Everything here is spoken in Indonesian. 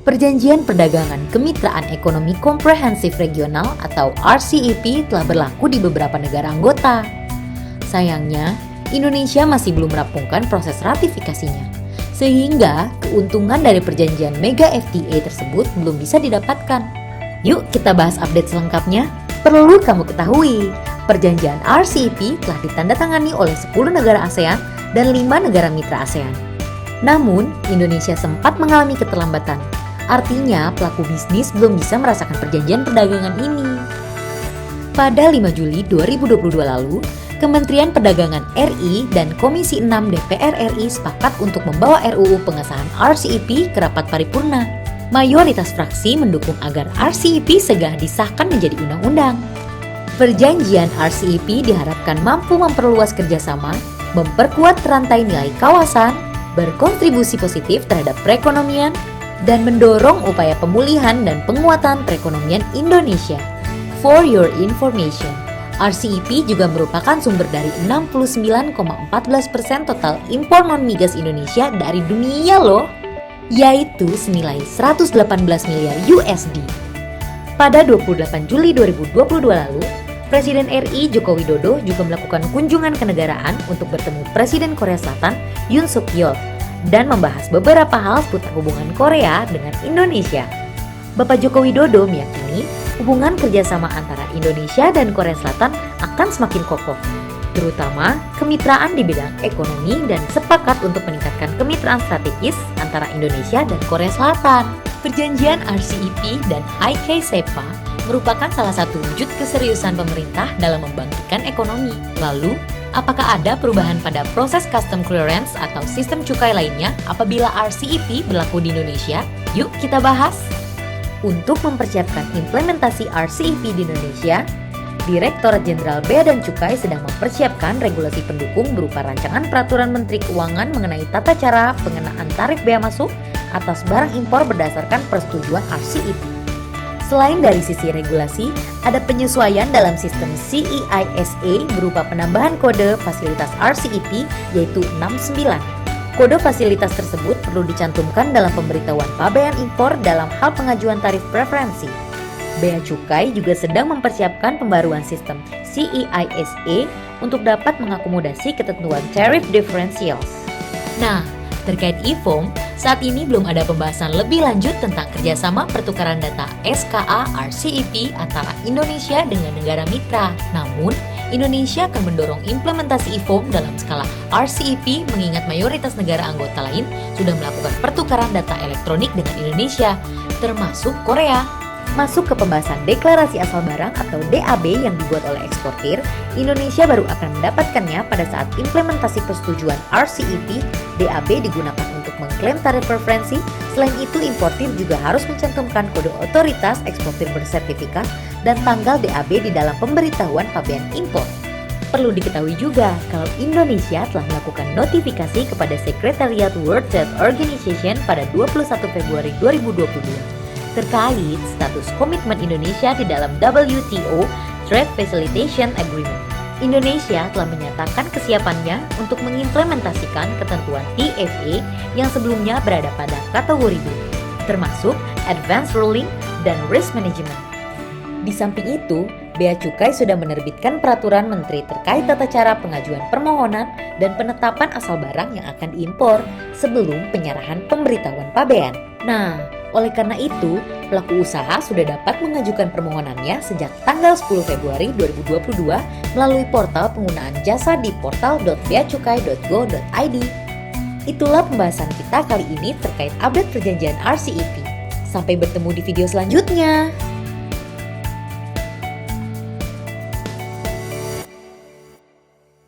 Perjanjian Perdagangan Kemitraan Ekonomi Komprehensif Regional atau RCEP telah berlaku di beberapa negara anggota. Sayangnya, Indonesia masih belum merampungkan proses ratifikasinya, sehingga keuntungan dari perjanjian Mega FTA tersebut belum bisa didapatkan. Yuk kita bahas update selengkapnya. Perlu kamu ketahui, perjanjian RCEP telah ditandatangani oleh 10 negara ASEAN dan 5 negara mitra ASEAN. Namun, Indonesia sempat mengalami keterlambatan. Artinya, pelaku bisnis belum bisa merasakan perjanjian perdagangan ini. Pada 5 Juli 2022 lalu, Kementerian Perdagangan RI dan Komisi 6 DPR RI sepakat untuk membawa RUU pengesahan RCEP ke rapat paripurna. Mayoritas fraksi mendukung agar RCEP segera disahkan menjadi undang-undang. Perjanjian RCEP diharapkan mampu memperluas kerjasama, memperkuat rantai nilai kawasan, berkontribusi positif terhadap perekonomian, dan mendorong upaya pemulihan dan penguatan perekonomian Indonesia. For your information, RCEP juga merupakan sumber dari 69,14% total impor non-migas Indonesia dari dunia loh, yaitu senilai 118 miliar USD. Pada 28 Juli 2022 lalu, Presiden RI Joko Widodo juga melakukan kunjungan kenegaraan untuk bertemu Presiden Korea Selatan Yoon Suk Yeol dan membahas beberapa hal seputar hubungan Korea dengan Indonesia. Bapak Joko Widodo meyakini hubungan kerjasama antara Indonesia dan Korea Selatan akan semakin kokoh, terutama kemitraan di bidang ekonomi dan sepakat untuk meningkatkan kemitraan strategis antara Indonesia dan Korea Selatan. Perjanjian RCEP dan IK-SEPA merupakan salah satu wujud keseriusan pemerintah dalam membangkitkan ekonomi. Lalu, apakah ada perubahan pada proses custom clearance atau sistem cukai lainnya apabila RCEP berlaku di Indonesia? Yuk kita bahas! Untuk mempersiapkan implementasi RCEP di Indonesia, Direktorat Jenderal Bea dan Cukai sedang mempersiapkan regulasi pendukung berupa rancangan peraturan Menteri Keuangan mengenai tata cara pengenaan tarif bea masuk atas barang impor berdasarkan persetujuan RCEP. Selain dari sisi regulasi, ada penyesuaian dalam sistem CEISA berupa penambahan kode fasilitas RCEP yaitu 69. Kode fasilitas tersebut perlu dicantumkan dalam pemberitahuan pabean impor dalam hal pengajuan tarif preferensi. Bea Cukai juga sedang mempersiapkan pembaruan sistem CEISA untuk dapat mengakomodasi ketentuan tariff differentials. Nah, terkait e-form, saat ini belum ada pembahasan lebih lanjut tentang kerjasama pertukaran data SKA RCEP antara Indonesia dengan negara mitra. Namun, Indonesia akan mendorong implementasi e-form dalam skala RCEP mengingat mayoritas negara anggota lain sudah melakukan pertukaran data elektronik dengan Indonesia, termasuk Korea. Masuk ke pembahasan deklarasi asal barang atau DAB yang dibuat oleh eksportir, Indonesia baru akan mendapatkannya pada saat implementasi persetujuan RCEP. DAB digunakan untuk mengklaim tarif preferensi. Selain itu, importir juga harus mencantumkan kode otoritas eksportir bersertifikat dan tanggal DAB di dalam pemberitahuan pabean impor. Perlu diketahui juga kalau Indonesia telah melakukan notifikasi kepada Sekretariat World Trade Organization pada 21 Februari 2022. Terkait status komitmen Indonesia di dalam WTO Trade Facilitation Agreement. Indonesia telah menyatakan kesiapannya untuk mengimplementasikan ketentuan TFA yang sebelumnya berada pada kategori B, termasuk Advanced Ruling dan Risk Management. Di samping itu, Bea Cukai sudah menerbitkan peraturan menteri terkait tata cara pengajuan permohonan dan penetapan asal barang yang akan diimpor sebelum penyerahan pemberitahuan pabean. Nah, oleh karena itu, pelaku usaha sudah dapat mengajukan permohonannya sejak tanggal 10 Februari 2022 melalui portal penggunaan jasa di portal.beacukai.go.id. Itulah pembahasan kita kali ini terkait update perjanjian RCEP. Sampai bertemu di video selanjutnya.